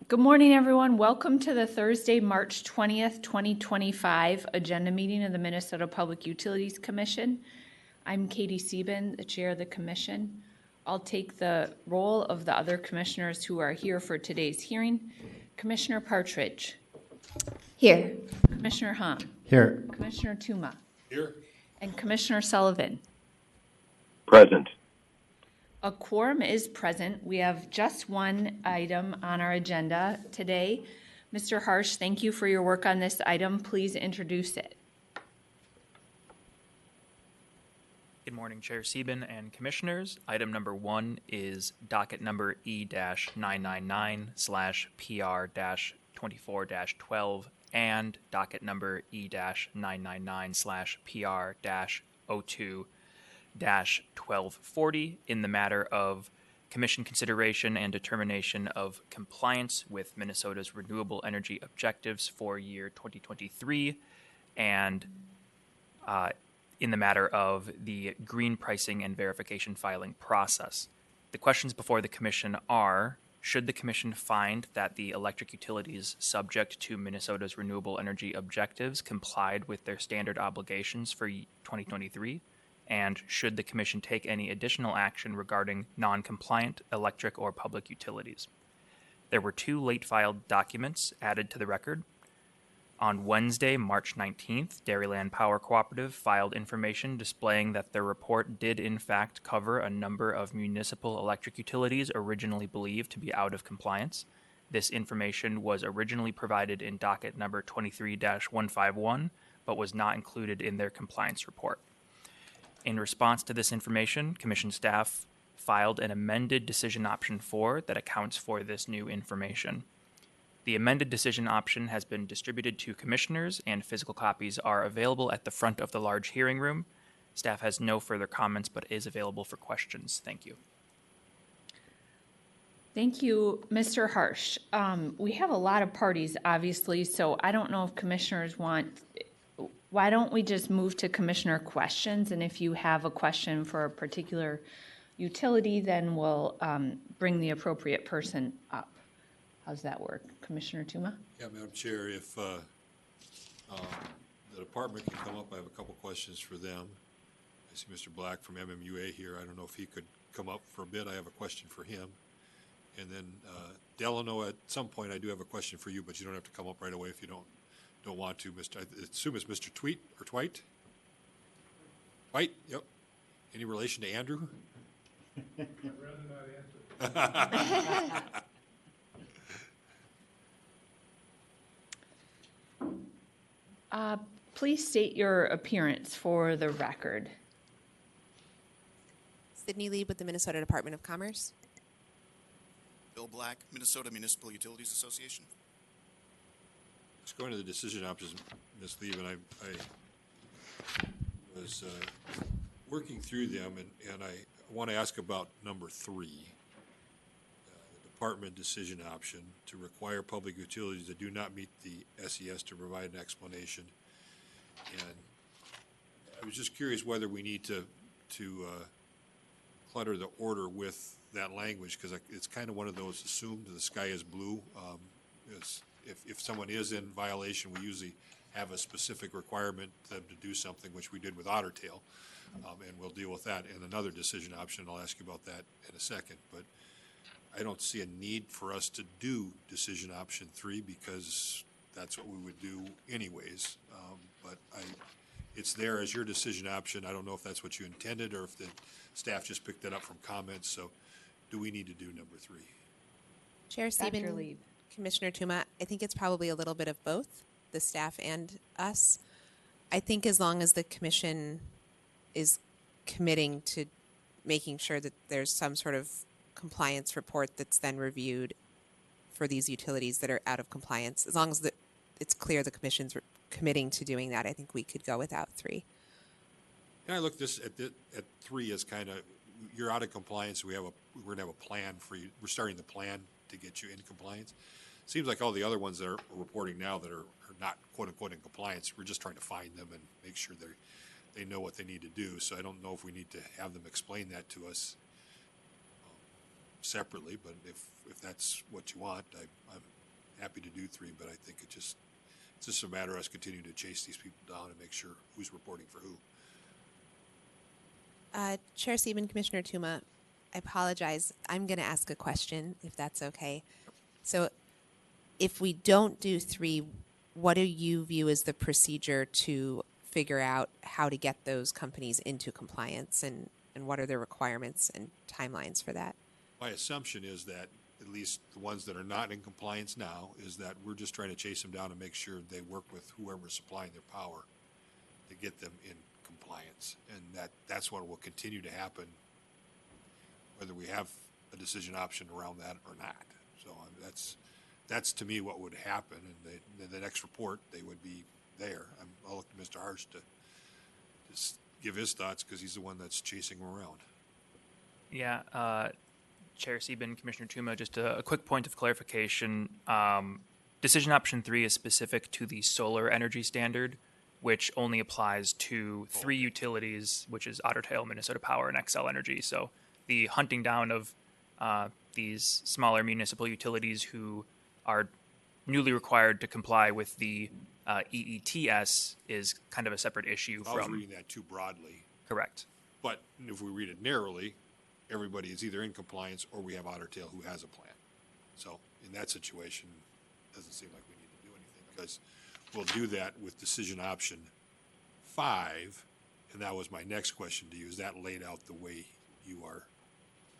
Good morning, everyone. Welcome to the Thursday, March 20th, 2025 agenda meeting of the Minnesota Public Utilities Commission. I'm Katie Sieben, the chair of the commission. I'll take the role of the other commissioners who are here for today's hearing. Commissioner Partridge. Here. Commissioner Hahn. Here. Commissioner Tuma. Here. And Commissioner Sullivan. Present. A quorum is present. We have just one item on our agenda today. Mr. Harsh, thank you for your work on this item. Please introduce it. Good morning, Chair Sieben and Commissioners. Item number 1 is docket number E-999/PR-24-12 and docket number E-999/PR-02-1240 in the matter of Commission consideration and determination of compliance with Minnesota's renewable energy objectives for year 2023 and in the matter of the green pricing and verification filing process. The questions before the Commission are, should the Commission find that the electric utilities subject to Minnesota's renewable energy objectives complied with their standard obligations for 2023? And should the Commission take any additional action regarding non-compliant electric or public utilities? There were 2 late filed documents added to the record. On Wednesday, March 19th, Dairyland Power Cooperative filed information displaying that their report did in fact cover a number of municipal electric utilities originally believed to be out of compliance. This information was originally provided in docket number 23-151, but was not included in their compliance report. In response to this information, Commission staff filed an amended decision option 4 that accounts for this new information. The amended decision option has been distributed to commissioners, and physical copies are available at the front of the large hearing room. Staff has no further comments, but is available for questions. Thank you. Thank you, Mr. Harsh. We have a lot of parties, obviously, so I don't know if commissioners want, why don't we just move to commissioner questions? And if you have a question for a particular utility, then we'll bring the appropriate person up. How's that work? Commissioner Tuma? Yeah, Madam Chair, if the department can come up, I have a couple questions for them. I see Mr. Black from MMUA here. I don't know if he could come up for a bit. I have a question for him. And then Delano, at some point, I do have a question for you, but you don't have to come up right away if you don't want to. I assume it's Mr. Tweet or Twite? Twite, yep. Any relation to Andrew? I'd rather not answer. Please state your appearance for the record. Sydney Lieb with the Minnesota Department of Commerce. Bill Black, Minnesota Municipal Utilities Association. Just going to the decision options, Ms. Lieb, and I was working through them, and I want to ask about number 3, the department decision option to require public utilities that do not meet the SES to provide an explanation. And I was just curious whether we need to clutter the order with that language, because it's kind of one of those assumed the sky is blue. If someone is in violation, we usually have a specific requirement them to do something, which we did with Otter Tail, and we'll deal with that in another decision option. I'll ask you about that in a second, but I don't see a need for us to do decision option 3 because that's what we would do anyways. But it's there as your decision option. I don't know if that's what you intended or if the staff just picked that up from comments. So do we need to do number 3? Chair Sieben, Commissioner Tuma, I think it's probably a little bit of both, the staff and us. I think as long as the commission is committing to making sure that there's some sort of compliance report that's then reviewed for these utilities that are out of compliance, as long as it's clear the commission's committing to doing that, I think we could go without 3. And I look at 3 as kind of, you're out of compliance. We're going to have a plan for you. We're starting the plan to get you in compliance. Seems like all the other ones that are reporting now that are not quote unquote in compliance, we're just trying to find them and make sure they know what they need to do. So I don't know if we need to have them explain that to us separately, but if that's what you want, I'm happy to do 3, but I think it's just a matter of us continuing to chase these people down and make sure who's reporting for who. Chair Stephen, Commissioner Tuma, I apologize. I'm going to ask a question, if that's okay. So if we don't do 3, what do you view as the procedure to figure out how to get those companies into compliance, and what are the requirements and timelines for that? My assumption is that at least the ones that are not in compliance now is that we're just trying to chase them down and make sure they work with whoever's supplying their power to get them in compliance. And that's what will continue to happen, whether we have a decision option around that or not. So that's to me what would happen. And the next report, they would be there. I'll look to Mr. Harsh to just give his thoughts because he's the one that's chasing them around. Yeah, Chair Sieben, Commissioner Tuma, just a quick point of clarification. Decision option 3 is specific to the solar energy standard, which only applies to 3 utilities, which is Otter Tail, Minnesota Power, and Xcel Energy. So the hunting down of these smaller municipal utilities who are newly required to comply with the EETS is kind of a separate issue I was from. reading that too broadly. Correct. But if we read it narrowly, everybody is either in compliance or we have Otter Tail who has a plan. So in that situation, it doesn't seem like we need to do anything because we'll do that with decision option 5. And that was my next question to you. Is that laid out the way you are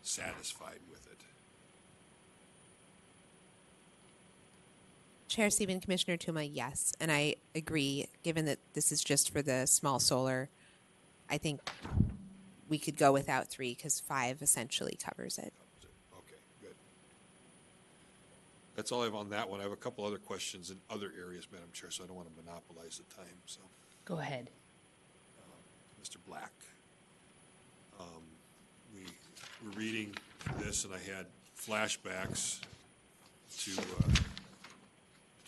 satisfied with it? Chair Stephen, Commissioner Tuma, yes. And I agree, given that this is just for the small solar, I think we could go without 3 because 5 essentially covers it. Okay, good. That's all I have on that one. I have a couple other questions in other areas, Madam Chair, so I don't want to monopolize the time. So, Go ahead. Mr. Black, we were reading this, and I had flashbacks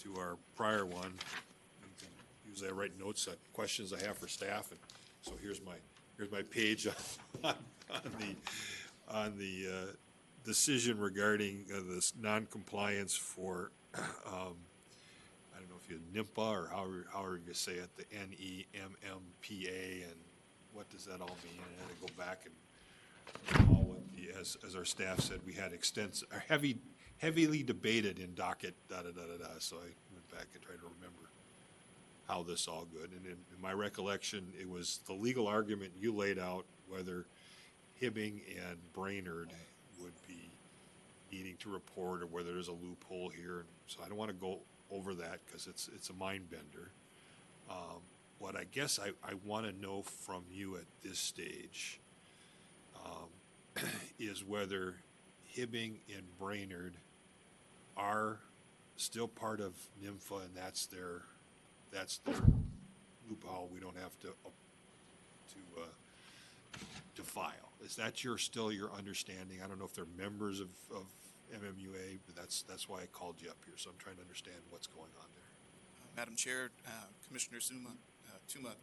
to our prior one. Usually, I write notes on questions I have for staff, and so here's my page on the decision regarding this non-compliance for I don't know if you NIMPA or however you say it, the NEMMPA, and what does that all mean? And I had to go back and all what as our staff said, we had extensive, heavily debated in docket So I went back and tried to remember how this all good. And in my recollection, it was the legal argument you laid out whether Hibbing and Brainerd would be needing to report or whether there's a loophole here. So I don't want to go over that because it's a mind bender. What I guess I want to know from you at this stage is whether Hibbing and Brainerd are still part of NIMFA and that's their loophole. We don't have to file. Is that still your understanding? I don't know if they're members of MMUA, but that's why I called you up here. So I'm trying to understand what's going on there. Madam Chair, Commissioner Tuma,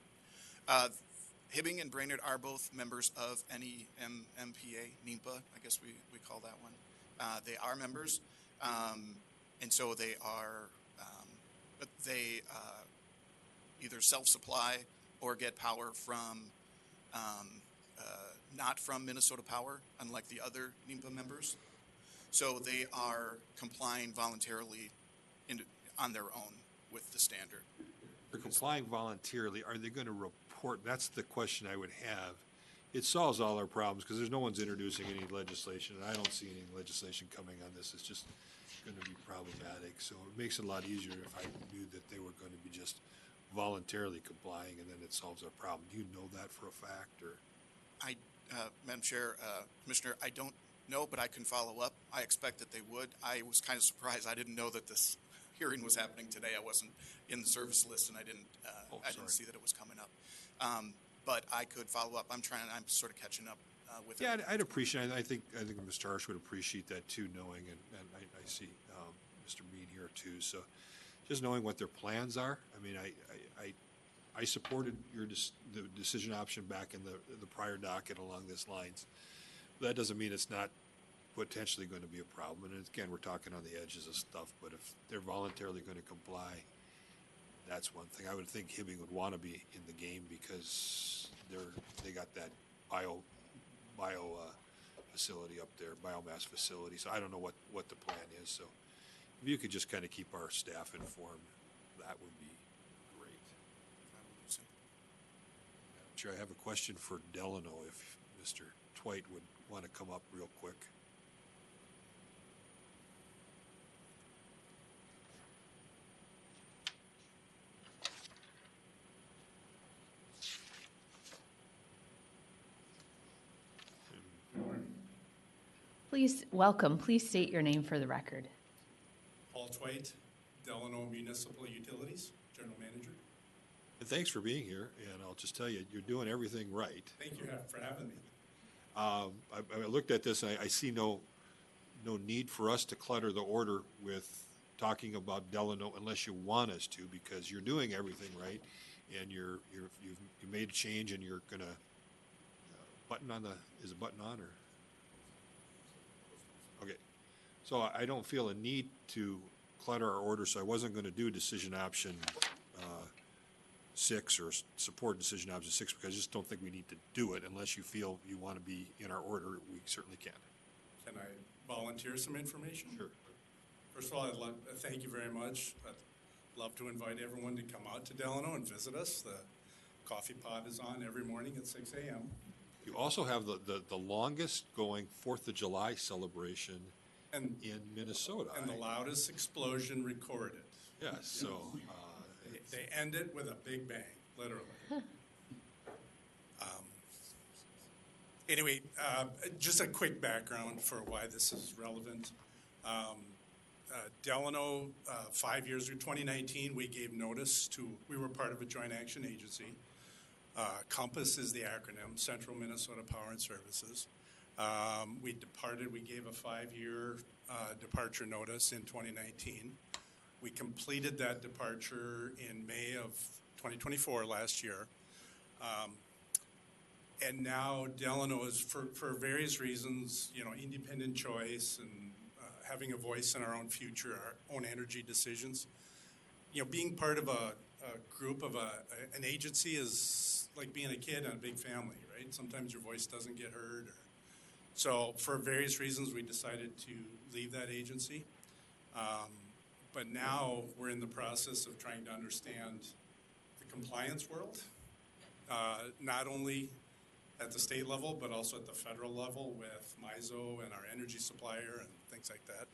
Hibbing and Brainerd are both members of NEMMPA, NEMPA, I guess we call that one. They are members, and so they are, but they either self-supply or get power from, not from Minnesota Power, unlike the other NEMPA members. So they are complying voluntarily on their own with the standard. They're complying voluntarily. Are they going to report? That's the question I would have. It solves all our problems because there's no one's introducing any legislation, and I don't see any legislation coming on this. It's just going to be problematic. So it makes it a lot easier if I knew that they were going to be just voluntarily complying, and then it solves our problem. Do you know that for a fact, or? Madam Chair, Commissioner, I don't know, but I can follow up. I expect that they would. I was kind of surprised. I didn't know that this hearing was happening today. I wasn't in the service list, and I didn't see that it was coming up. But I could follow up. I'm sort of catching up with it. Yeah, I'd appreciate it. I think Mr. Harsh would appreciate that too, knowing, and I see Mr. Mead here too. So just knowing what their plans are. I mean, I supported the decision option back in the prior docket along these lines. But that doesn't mean it's not potentially going to be a problem. And again, we're talking on the edges of stuff, but if they're voluntarily going to comply, that's one thing. I would think Hibbing would want to be in the game because they got that bio facility up there, biomass facility. So I don't know what the plan is. So if you could just kind of keep our staff informed, that would be great. Chair, I have a question for Delano if Mr. Twite would want to come up real quick. Please state your name for the record. Paul Twite, Delano Municipal Utilities, General Manager. And thanks for being here, and I'll just tell you, you're doing everything right. Thank you for having me. I looked at this, and I see no need for us to clutter the order with talking about Delano unless you want us to, because you're doing everything right, and you made a change, and you're gonna button on is a button on or? Okay, so I don't feel a need to clutter our order, so I wasn't going to do decision option 6 or support decision option 6 because I just don't think we need to do it unless you feel you want to be in our order. We certainly can. Can I volunteer some information? Sure. First of all, I'd like to thank you very much. I'd love to invite everyone to come out to Delano and visit us. The coffee pot is on every morning at 6 a.m. You also have the longest going 4th of July celebration and in Minnesota. And the loudest explosion recorded. Yes, so. They end it with a big bang, literally. Anyway, just a quick background for why this is relevant. Delano, 5 years ago, 2019, we gave notice we were part of a joint action agency. COMPASS is the acronym, Central Minnesota Power and Services. We gave a 5-year departure notice in 2019. We completed that departure in May of 2024 last year. And now Delano is, for various reasons, independent choice and having a voice in our own future, our own energy decisions. Being part of a group of an agency is like being a kid in a big family, right? Sometimes your voice doesn't get heard. So for various reasons, we decided to leave that agency. But now we're in the process of trying to understand the compliance world, not only at the state level, but also at the federal level with MISO and our energy supplier and things like that.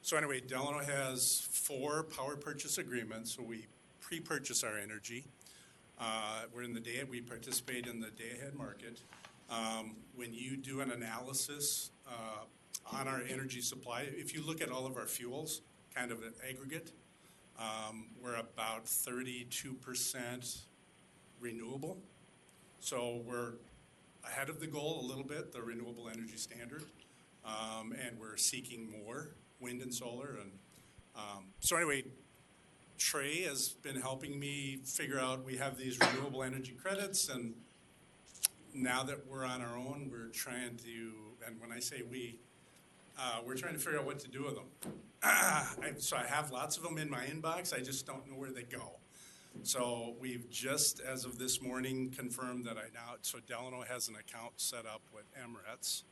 So anyway, Delano has 4 power purchase agreements, so we pre-purchase our energy. We participate in the day-ahead market. When you do an analysis on our energy supply, if you look at all of our fuels, kind of an aggregate, we're about 32% renewable. So we're ahead of the goal a little bit, the renewable energy standard, and we're seeking more wind and solar. And so anyway, Trey has been helping me figure out, we have these renewable energy credits, and now that we're on our own, we're trying to, and when I say we're trying to figure out what to do with them. So I have lots of them in my inbox, I just don't know where they go. So we've just, as of this morning, confirmed that so Delano has an account set up with MRETS,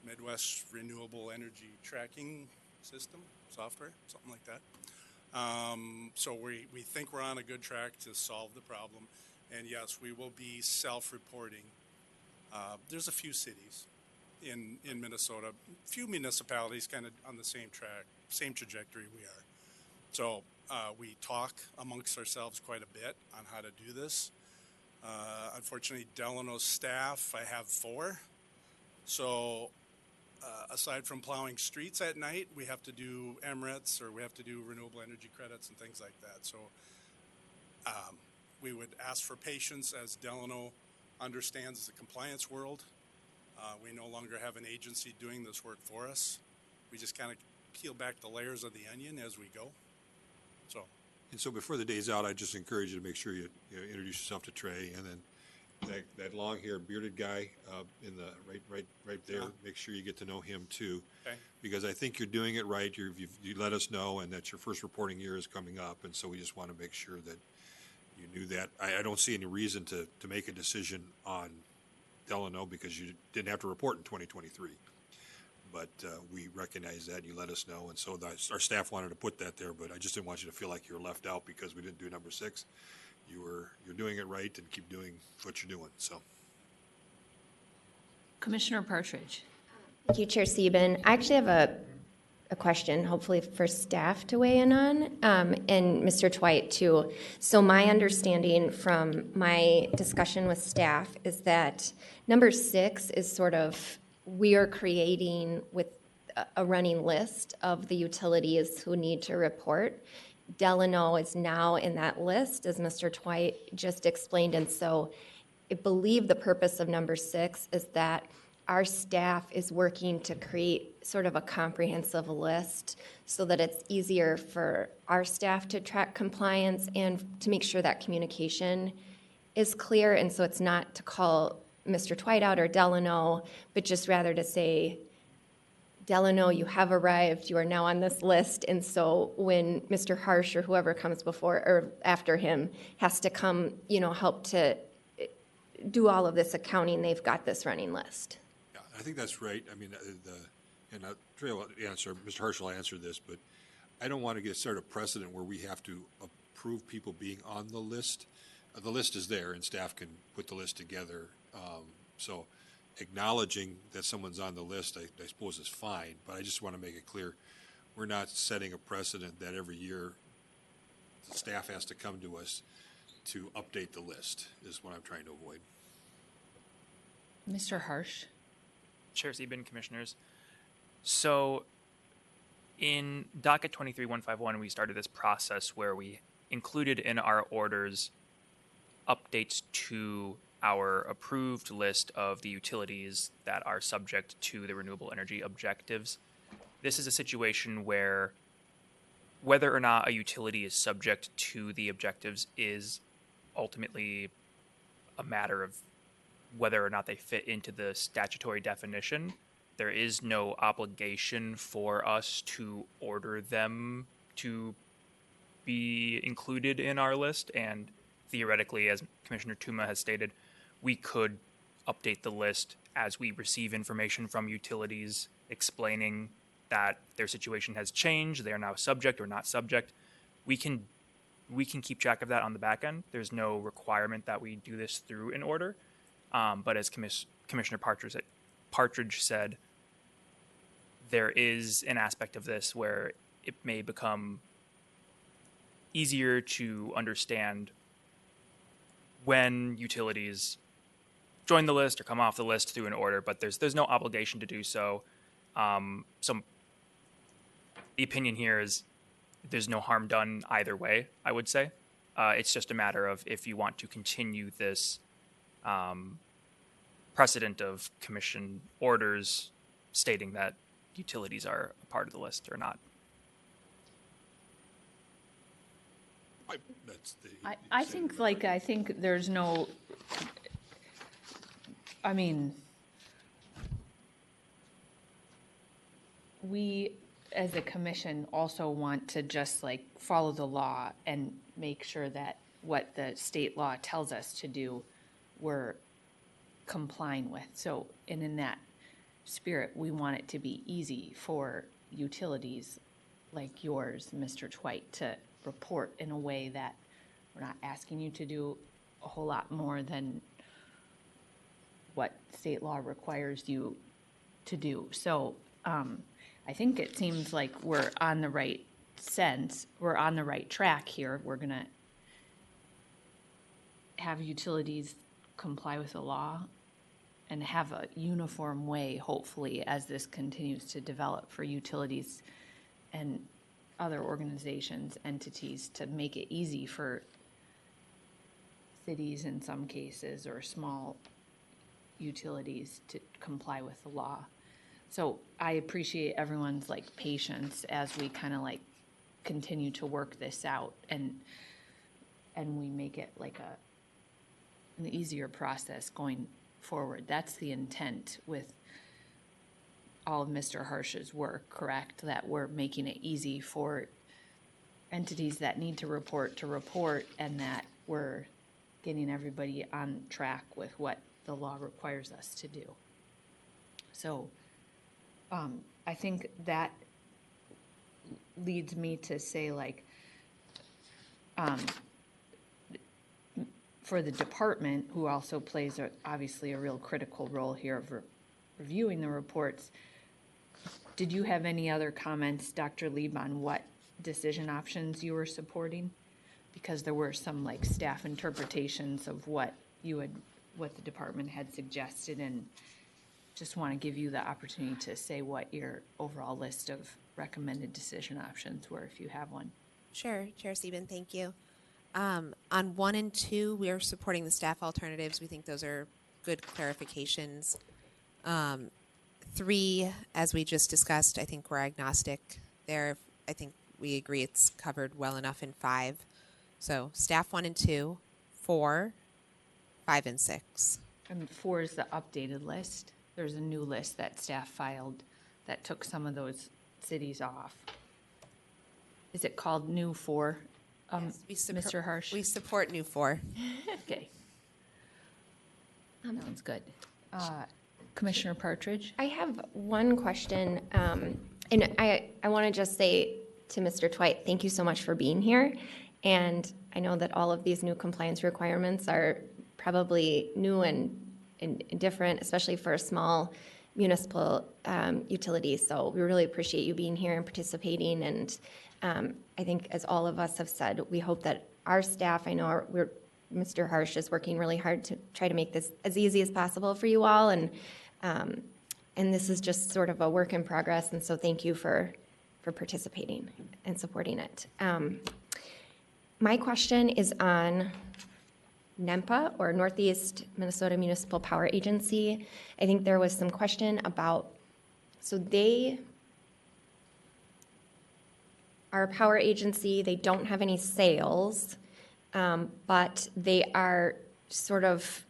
Midwest Renewable Energy Tracking System, software, something like that. So we think we're on a good track to solve the problem. And yes, we will be self-reporting. There's a few cities in Minnesota, a few municipalities kind of on the same track, same trajectory we are. So we talk amongst ourselves quite a bit on how to do this. Unfortunately, Delano's staff, I have 4. So aside from plowing streets at night, we have to do MRETs, or we have to do renewable energy credits and things like that. So we would ask for patience as Delano understands the compliance world. We no longer have an agency doing this work for us. We just kind of peel back the layers of the onion as we go. And so before the day's out, I just encourage you to make sure you introduce yourself to Trey, and then that long-haired bearded guy in the right there. Make sure you get to know him too, Okay. because I think you're doing it right. You let us know, and that your first reporting year is coming up, and so we just want to make sure that you knew that. I don't see any reason to make a decision on Delano because you didn't have to report in 2023. But we recognize that, and you let us know, and so our staff wanted to put that there, but I just didn't want you to feel like you were left out because we didn't do number 6. You're doing it right, and keep doing what you're doing, so. Commissioner Partridge. Thank you, Chair Sieben. I actually have a question, hopefully for staff to weigh in on, and Mr. Twite too. So my understanding from my discussion with staff is that number 6 is sort of, we are creating with a running list of the utilities who need to report. Delano is now in that list, as Mr. Twite just explained, and so I believe the purpose of number 6 is that our staff is working to create sort of a comprehensive list so that it's easier for our staff to track compliance and to make sure that communication is clear. And so it's not to call Mr. Twite out or Delano, but just rather to say, Delano, you have arrived, you are now on this list. And so when Mr. Harsh or whoever comes before or after him has to come, help to do all of this accounting, they've got this running list. Yeah, I think that's right. I mean, and Trey will answer, Mr. Harsh will answer this, but I don't want to start a precedent where we have to approve people being on the list. The list is there, and staff can put the list together. So acknowledging that someone's on the list, I suppose, is fine, but I just want to make it clear, we're not setting a precedent that every year the staff has to come to us to update the list, is what I'm trying to avoid. Mr. Harsh. Chair Sieben, Commissioners. So in docket 23151, we started this process where we included in our orders updates to our approved list of the utilities that are subject to the renewable energy objectives. This is a situation where whether or not a utility is subject to the objectives is ultimately a matter of whether or not they fit into the statutory definition. There is no obligation for us to order them to be included in our list, and theoretically, as Commissioner Tuma has stated, we could update the list as we receive information from utilities explaining that their situation has changed, they are now subject or not subject. We can keep track of that on the back end. There's no requirement that we do this through an order. But as Commissioner Partridge said, there is an aspect of this where it may become easier to understand when utilities join the list or come off the list through an order, but there's no obligation to do so. So the opinion here is there's no harm done either way, I would say. It's just a matter of if you want to continue this precedent of commission orders stating that utilities are a part of the list or not. I think there's no, I mean, we as a commission also want to just follow the law and make sure that what the state law tells us to do, we're complying with. So, and in that spirit, we want it to be easy for utilities like yours, Mr. Twite, to report in a way that we're not asking you to do a whole lot more than what state law requires you to do. So I think it seems like we're on the right track here. We're going to have utilities comply with the law and have a uniform way, hopefully, as this continues to develop for utilities and other organizations, entities, to make it easy for cities in some cases or small utilities to comply with the law. So I appreciate everyone's patience as we kind of continue to work this out and we make it an easier process going forward. That's the intent with all of Mr. Harsh's work, correct? That we're making it easy for entities that need to report, and that we're getting everybody on track with what the law requires us to do. So I think that leads me to say, like, for the department, who also plays obviously a real critical role here of reviewing the reports, did you have any other comments, Dr. Lieb, on what decision options you were supporting? Because there were some like staff interpretations of what the department had suggested, and just want to give you the opportunity to say what your overall list of recommended decision options were, if you have one. Sure, Chair Sieben, thank you. On 1 and 2, we are supporting the staff alternatives. We think those are good clarifications. 3, as we just discussed, I think we're agnostic there. I think we agree it's covered well enough in 5. So staff 1 and 2, 4, 5, and 6. And 4 is the updated list. There's a new list that staff filed that took some of those cities off. Is it called New 4? Yes, Mr. Harsh? We support new 4. Okay. Sounds good. Commissioner Partridge? I have one question, and I want to just say to Mr. Twite, thank you so much for being here. And I know that all of these new compliance requirements are probably new and different, especially for a small municipal utility. So we really appreciate you being here and participating. And I think, as all of us have said, we hope that our staff, I know Mr. Harsh is working really hard to try to make this as easy as possible for you all. And this is just sort of a work in progress. And so thank you for participating and supporting it. My question is on NEMPA, or Northeast Minnesota Municipal Power Agency. I think there was some question about, so they are a power agency, they don't have any sales, but they are sort of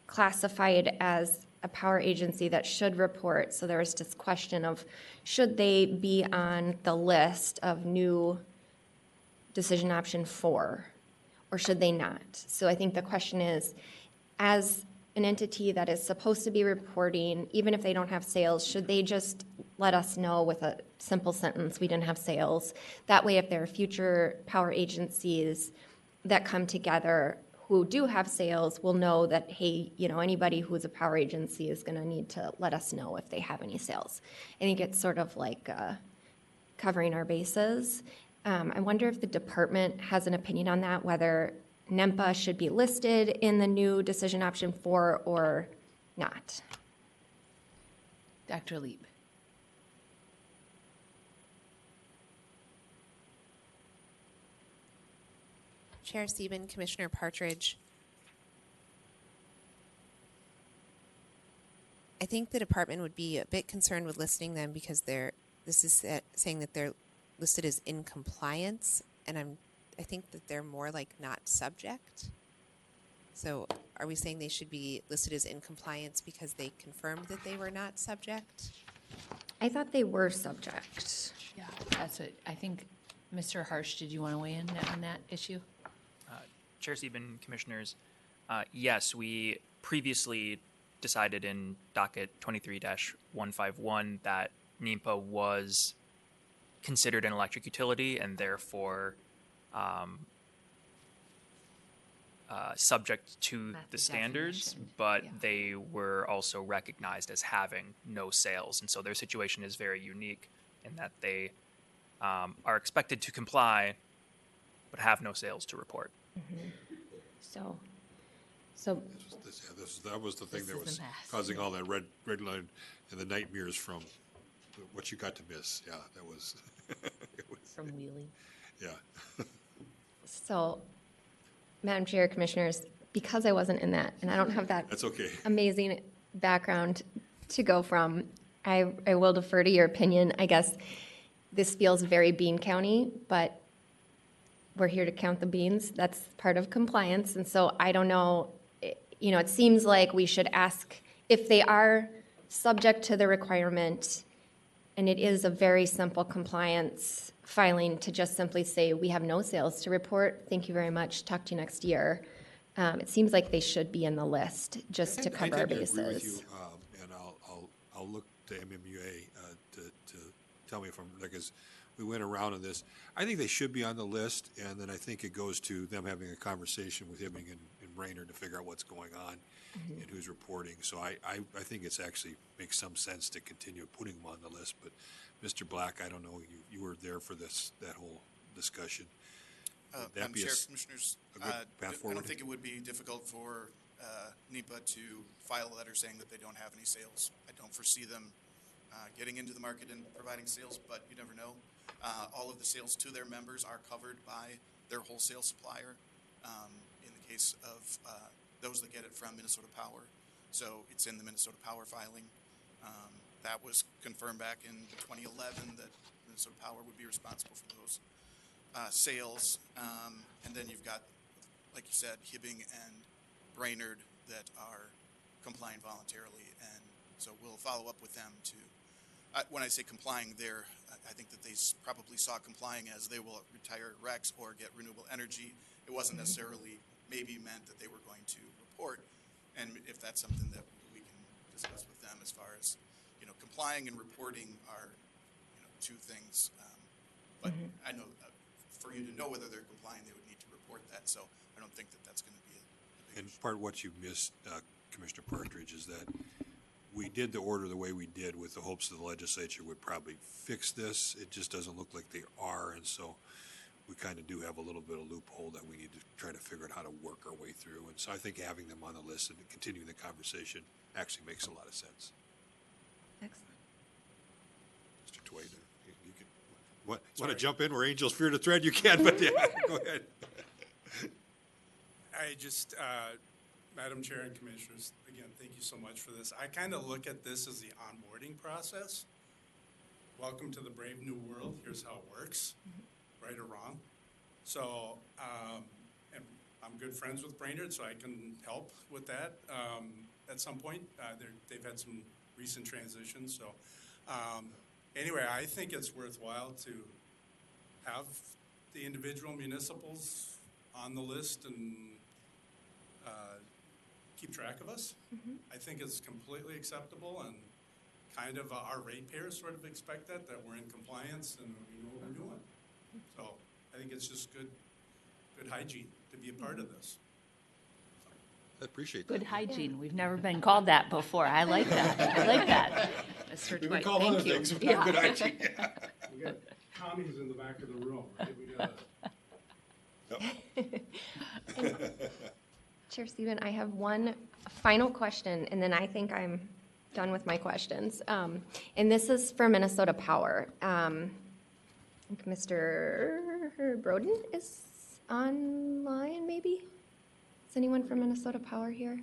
classified as a power agency that should report. So there was this question of, should they be on the list of new decision option 4, or should they not? So I think the question is, as an entity that is supposed to be reporting, even if they don't have sales, should they just let us know with a simple sentence, we didn't have sales? That way, if there are future power agencies that come together who do have sales, will know that, hey, anybody who's a power agency is going to need to let us know if they have any sales. I think it's sort of like covering our bases. I wonder if the department has an opinion on that, whether NEMPA should be listed in the new decision option 4 or not. Dr. Leap. Chair Sieben, Commissioner Partridge. I think the department would be a bit concerned with listing them because this is saying that they're listed as in compliance, and I think that they're more like not subject. So are we saying they should be listed as in compliance because they confirmed that they were not subject? I thought they were subject. Yeah, that's it. I think, Mr. Harsh, did you want to weigh in on that issue? Chair Sieben, Commissioners, yes, we previously decided in docket 23-151 that NEMPA was considered an electric utility and therefore subject to That's the the standards, definition. but Yeah. they were also recognized as having no sales. And so their situation is very unique in that they are expected to comply but have no sales to report. So That was the thing This that is was a mess. causing all that red line and the nightmares from what you got to miss. Yeah, that was, From Wheeling. yeah. So, Madam Chair, Commissioners, because I wasn't in that, and I don't have that That's okay. amazing background to go from, I will defer to your opinion. I guess this feels very Bean County, but we're here to count the beans. That's part of compliance. And so I don't know, it seems like we should ask if they are subject to the requirement, and it is a very simple compliance filing to just simply say, we have no sales to report. Thank you very much. Talk to you next year. It seems like they should be in the list just to cover our bases. I tend to agree with you, and I'll look to MMUA to tell me if I'm, because we went around on this. I think they should be on the list, and then I think it goes to them having a conversation with Hibbing and Brainerd to figure out what's going on and who's reporting. So I think it's actually makes some sense to continue putting them on the list. But Mr. Black, I don't know, you were there for that whole discussion. Madam Chair, Commissioners, a good path I forward? don't think it would be difficult for NEPA to file a letter saying that they don't have any sales. I don't foresee them getting into the market and providing sales, but you never know. All of the sales to their members are covered by their wholesale supplier in the case of those that get it from Minnesota Power. So it's in the Minnesota Power filing. That was confirmed back in 2011 that Minnesota Power would be responsible for those sales. And then you've got, like you said, Hibbing and Brainerd that are complying voluntarily. And so we'll follow up with them to, when I say complying there, I think that they probably saw complying as they will retire RECs or get renewable energy. It wasn't necessarily maybe meant that they were going to report. And if that's something that we can discuss with them as far as, complying and reporting are, two things. But I know for you to know whether they're complying, they would need to report that. So I don't think that that's going to be a big issue. Part of what you missed, Commissioner Partridge, is that we did the order the way we did with the hopes that the legislature would probably fix this. It just doesn't look like they are, and so we kind of do have a little bit of loophole that we need to try to figure out how to work our way through. And so I think having them on the list and continuing the conversation actually makes a lot of sense. Excellent. Mr. Tway, you can want to jump in where angels fear to tread? You can, but yeah, go ahead. I just, Madam Chair and Commissioners, again, thank you so much for this. I kind of look at this as the onboarding process. Welcome to the brave new world. Here's how it works, right or wrong. So, and I'm good friends with Brainerd, so I can help with that at some point. They've had some recent transitions. So, anyway, I think it's worthwhile to have the individual municipals on the list and keep track of us. I think it's completely acceptable, and kind of our ratepayers sort of expect that we're in compliance and we know what we're doing. So I think it's just good hygiene to be a part of this. I appreciate that. Good hygiene. We've never been called that before. I like that. Mr. We've been Dwight, called thank other you. things, but not good hygiene. We got commies in the back of the room, right? We got Chair Stephen, I have one final question, and then I think I'm done with my questions. And this is for Minnesota Power. I think Mr. Broden is online, maybe? Is anyone from Minnesota Power here?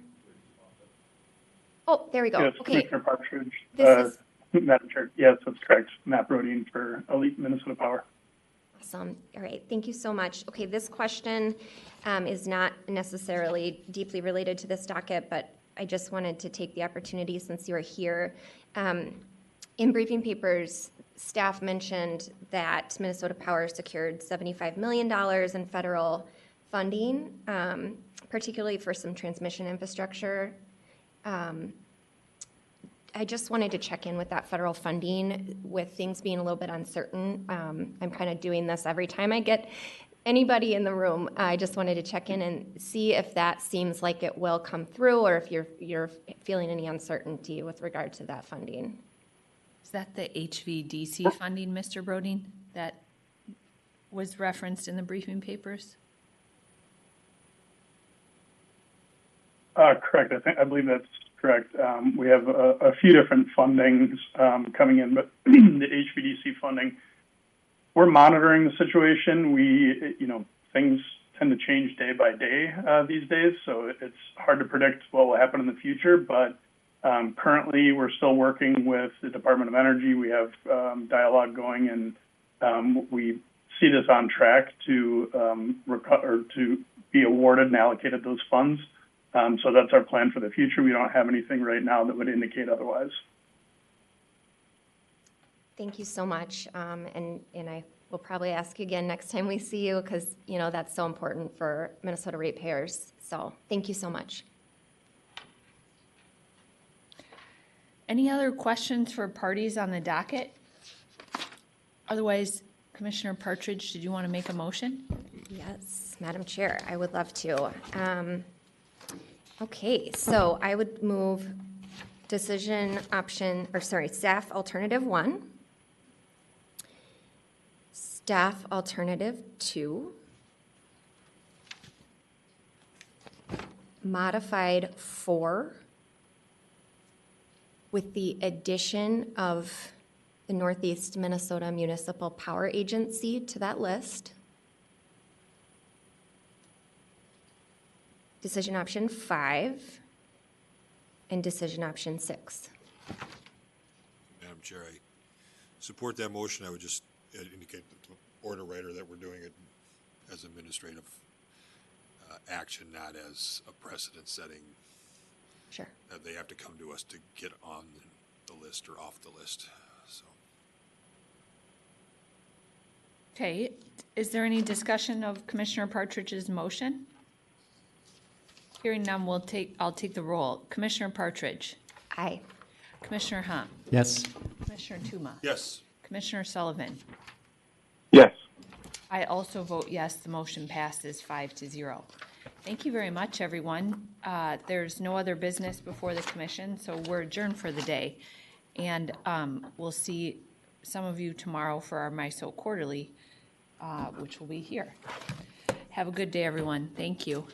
Oh, there we go. Yes, Okay. Commissioner Partridge. This is Madam Chair, yes, that's correct. Matt Brodeen for Elite Minnesota Power. awesome. All right, thank you so much. Okay, this question is not necessarily deeply related to this docket, but I just wanted to take the opportunity since you are here. In briefing papers, staff mentioned that Minnesota Power secured $75 million in federal funding, particularly for some transmission infrastructure. I just wanted to check in with that federal funding with things being a little bit uncertain. I'm kind of doing this every time I get anybody in the room. I just wanted to check in and see if that seems like it will come through, or if you're feeling any uncertainty with regard to that funding. Is that the HVDC funding, Mr. Brodeen, that was referenced in the briefing papers? Correct. I believe that's correct. We have a few different fundings coming in, but the HVDC funding, we're monitoring the situation. Things tend to change day by day these days, so it's hard to predict what will happen in the future. But currently, we're still working with the Department of Energy. We have dialogue going, and we see this on track to or to be awarded and allocated those funds. So that's our plan for the future. We don't have anything right now that would indicate otherwise. Thank you so much. And I will probably ask you again next time we see you because, you know, that's so important for Minnesota ratepayers. So thank you so much. Any other questions for parties on the docket? Otherwise, Commissioner Partridge, did you want to make a motion? Yes, Madam Chair, I would love to. Okay, so I would move staff alternative 1, staff alternative 2, modified 4, with the addition of the Northeast Minnesota Municipal Power Agency to that list. Decision option 5 and decision option 6. Madam Chair, I support that motion. I would just indicate to the order writer that we're doing it as administrative action, not as a precedent setting. Sure. That they have to come to us to get on the list or off the list. So. Okay, is there any discussion of Commissioner Partridge's motion? Hearing none, I'll take the roll. Commissioner Partridge. Aye. Commissioner Hahn. Yes. Commissioner Tuma. Yes. Commissioner Sullivan. Yes. I also vote yes, the motion passes 5-0. Thank you very much, everyone. There's no other business before the commission, so we're adjourned for the day. And we'll see some of you tomorrow for our MISO Quarterly, which will be here. Have a good day, everyone. Thank you.